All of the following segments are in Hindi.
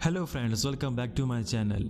Hello friends, welcome back to my channel.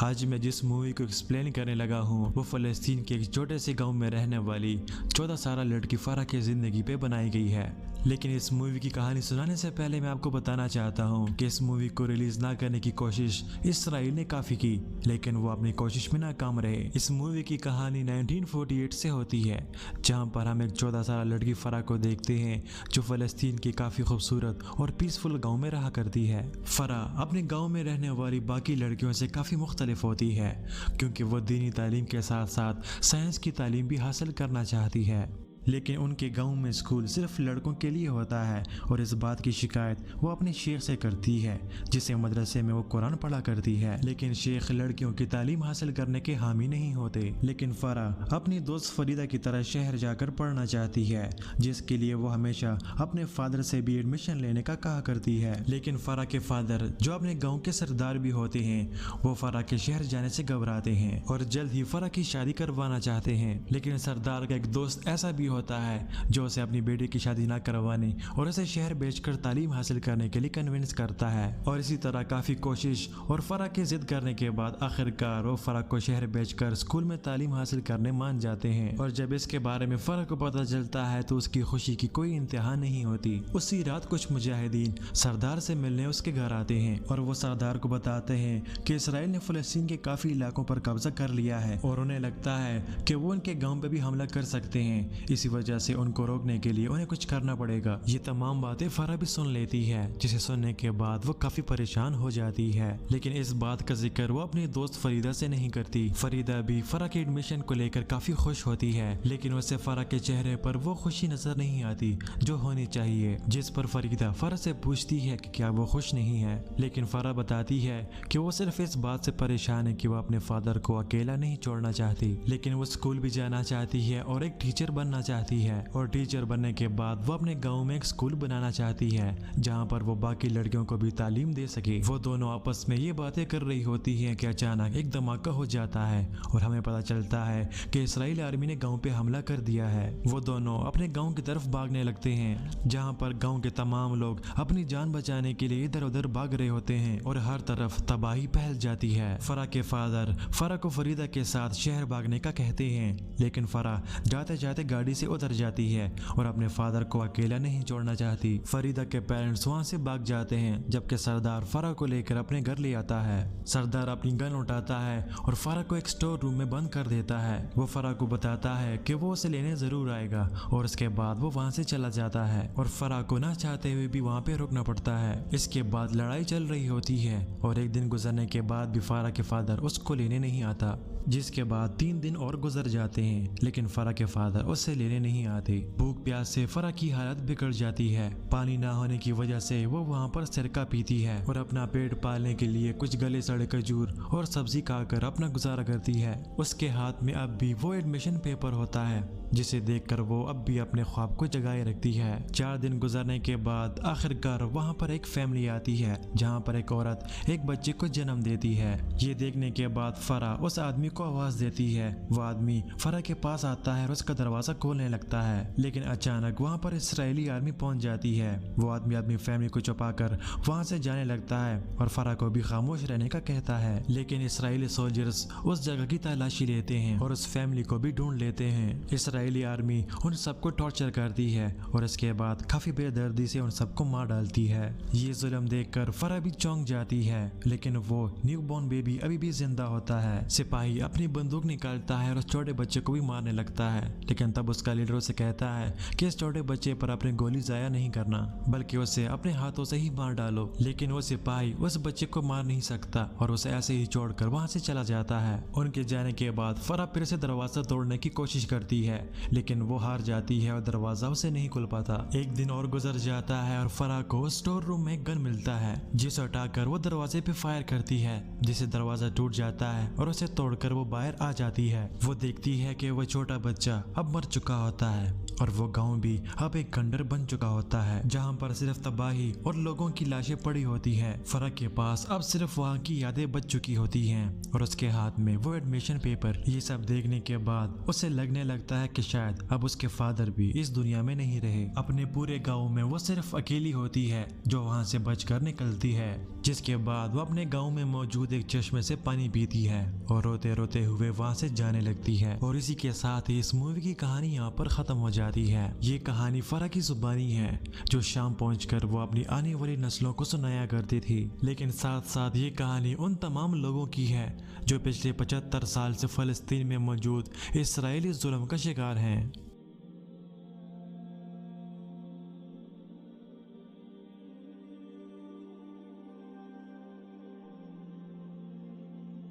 आज मैं जिस मूवी को एक्सप्लेन करने लगा हूँ वो फ़लस्तीन के एक छोटे से गांव में रहने वाली 14 साल लड़की फ़रा की ज़िंदगी पे बनाई गई है। लेकिन इस मूवी की कहानी सुनाने से पहले मैं आपको बताना चाहता हूँ कि इस मूवी को रिलीज़ ना करने की कोशिश इसराइल ने काफ़ी की, लेकिन वो अपनी कोशिश में नाकाम रहे। इस मूवी की कहानी 1948 से होती है, जहाँ पर हम एक 14 साल लड़की फ़रा को देखते हैं जो फ़लस्तीन की काफ़ी खूबसूरत और पीसफुल गाँव में रहा करती है। फ़रा अपने गांव में रहने वाली बाकी लड़कियों से काफ़ी मुख्तलिफ होती है, क्योंकि वो दीनी तालीम के साथ साथ साइंस की तालीम भी हासिल करना चाहती है। लेकिन उनके गांव में स्कूल सिर्फ लड़कों के लिए होता है और इस बात की शिकायत वो अपने शेख से करती है, जिसे मदरसे में वो कुरान पढ़ा करती है। लेकिन शेख लड़कियों की तालीम हासिल करने के हामी नहीं होते। लेकिन फ़रा अपनी दोस्त फरीदा की तरह शहर जाकर पढ़ना चाहती है, जिसके लिए वो हमेशा अपने फादर से भी एडमिशन लेने का कहा करती है। लेकिन फ़रा के फादर, जो अपने गाँव के सरदार भी होते हैं, वो फ़रा के शहर जाने से घबराते हैं और जल्द ही फ़रा की शादी करवाना चाहते हैं। लेकिन सरदार का एक दोस्त ऐसा भी होता है जो उसे अपनी बेटी की शादी ना करवाने और उसे शहर बेचकर तालीम हासिल करने के लिए कन्विंस करता है। और इसी तरह काफी कोशिश और फ़रा की जिद करने के बाद आखिरकार वो फ़रा को शहर बेचकर स्कूल में तालीम हासिल करने मान जाते हैं। और जब इसके बारे में फ़रा को पता चलता है तो उसकी खुशी की कोई इंतहा नहीं होती। उसी रात कुछ मुजाहिदीन सरदार से मिलने उसके घर आते हैं और वो सरदार को बताते हैं कि इसराइल ने फ़लस्तीन के काफी इलाकों पर कब्जा कर लिया है और उन्हें लगता है कि वो उनके गाँव पे भी हमला कर सकते हैं। इसी वजह से उनको रोकने के लिए उन्हें कुछ करना पड़ेगा। ये तमाम बातें फ़रा भी सुन लेती है, जिसे सुनने के बाद वो काफी परेशान हो जाती है। लेकिन इस बात का जिक्र वो अपनी दोस्त फरीदा से नहीं करती। फरीदा भी फ़रा के एडमिशन को लेकर काफी खुश होती है, लेकिन उसे फ़रा के चेहरे पर वो खुशी नजर नहीं आती जो होनी चाहिए। जिस पर फरीदा फ़रा से पूछती है कि क्या वो खुश नहीं है, लेकिन फ़रा बताती है कि वो सिर्फ इस बात से परेशान है कि वो अपने फादर को अकेला नहीं छोड़ना चाहती। लेकिन वो स्कूल भी जाना चाहती है और एक टीचर बनना चाहती है और टीचर बनने के बाद वो अपने गांव में एक स्कूल बनाना चाहती है जहां पर वो बाकी लड़कियों को भी तालीम दे सके। वो दोनों आपस में ये बातें कर रही होती हैं कि अचानक एक धमाका हो जाता है और हमें पता चलता है कि इस्राइली आर्मी ने गांव पे हमला कर दिया है। वो दोनों अपने गांव की तरफ भागने लगते हैं, जहां पर गांव के तमाम लोग अपनी जान बचाने के लिए इधर उधर भाग रहे होते हैं और हर तरफ तबाही फैल जाती है। फ़रा के फादर फ़रा को फरीदा के साथ शहर भागने का कहते हैं, लेकिन फ़रा जाते जाते गाड़ी से उतर जाती है और अपने फादर को अकेला नहीं छोड़ना चाहती। फरीदा के पेरेंट्स वहां से भाग जाते हैं, जबकि सरदार फ़रा को लेकर अपने घर ले आता है। सरदार अपनी गन उठाता है और फ़रा को एक स्टोर रूम में बंद कर देता है। वो फ़रा को बताता है कि वो उसे लेने जरूर आएगा और उसके बाद वो वहां से चला जाता है और फ़रा को ना चाहते हुए भी वहां पे रुकना पड़ता है। इसके बाद लड़ाई चल रही होती है और एक दिन गुजरने के बाद भी फ़रा के फादर उसको लेने नहीं आता, जिसके बाद 3 दिन और गुजर जाते हैं, लेकिन फ़रा के फादर उससे लेने नहीं आते। भूख प्यास से फ़रा की हालत बिगड़ जाती है। पानी ना होने की वजह से वो वहाँ पर सिरका पीती है और अपना पेट पालने के लिए कुछ गले सड़े खजूर और सब्जी खाकर अपना गुजारा करती है। उसके हाथ में अब भी वो एडमिशन पेपर होता है, जिसे देखकर वो अब भी अपने ख्वाब को जगाए रखती है। 4 दिन गुजरने के बाद आखिरकार वहाँ पर एक फैमिली आती है, जहाँ पर एक औरत एक बच्चे को जन्म देती है। ये देखने के बाद फ़रा उस आदमी को आवाज देती है। वो आदमी फ़रा के पास आता है और उसका दरवाजा खोलने लगता है, लेकिन अचानक वहाँ पर इसराइली आर्मी पहुँच जाती है। वो आदमी अपनी फैमिली को छुपाकर वहाँ से जाने लगता है और फ़रा को भी खामोश रहने का कहता है। लेकिन इसराइली सोल्जर्स उस जगह की तलाशी लेते हैं और उस फैमिली को भी ढूंढ लेते हैं। इसराइली आर्मी उन सबको टॉर्चर करती है और इसके बाद काफी बेदर्दी से उन सबको मार डालती है। ये जुल्म देखकर फ़रा भी चौंक जाती है, लेकिन वो न्यूबॉर्न बेबी अभी भी जिंदा होता है। सिपाही अपनी बंदूक निकालता है और उस छोटे बच्चे को भी मारने लगता है, लेकिन तब उसका लीडर उसे कहता है कि इस छोटे बच्चे पर अपनी गोली जाया नहीं करना, बल्कि उसे अपने हाथों से ही मार डालो। लेकिन वो सिपाही उस बच्चे को मार नहीं सकता और उसे ऐसे ही छोड़कर वहाँ से चला जाता है। उनके जाने के बाद फ़रा फिर से दरवाजा तोड़ने की कोशिश करती है, लेकिन वो हार जाती है और दरवाजा उसे नहीं खुल पाता। एक दिन और गुजर जाता है और फ़रा को स्टोर रूम में गन मिलता है, जिसे उठाकर वो दरवाजे पे फायर करती है, जिससे दरवाजा टूट जाता है और उसे तोड़कर वो बाहर आ जाती है। वो देखती है कि वो छोटा बच्चा अब मर चुका होता है और वो गांव भी अब एक खंडर बन चुका होता है, जहां पर सिर्फ तबाही और लोगों की लाशें पड़ी होती है। फरक के पास अब सिर्फ वहां की यादें बच चुकी होती हैं और उसके हाथ में वो एडमिशन पेपर। ये सब देखने के बाद उसे लगने लगता है कि शायद अब उसके फादर भी इस दुनिया में नहीं रहे। अपने पूरे गाँव में वो सिर्फ अकेली होती है जो वहाँ से बचकर निकलती है, जिसके बाद वो अपने गाँव में मौजूद एक चश्मे से पानी पीती है और रोते रोते हुए वहाँ से जाने लगती है। और इसी के साथ ही इस मूवी की कहानी यहाँ पर खत्म हो जाती है। ये कहानी फरा की जुबानी है जो शाम पहुंचकर वो अपनी आने वाली नस्लों को सुनाया करती थी, लेकिन साथ साथ ये कहानी उन तमाम लोगों की है जो पिछले 75 साल से फलस्तीन में मौजूद इसराइली जुल्म का शिकार हैं।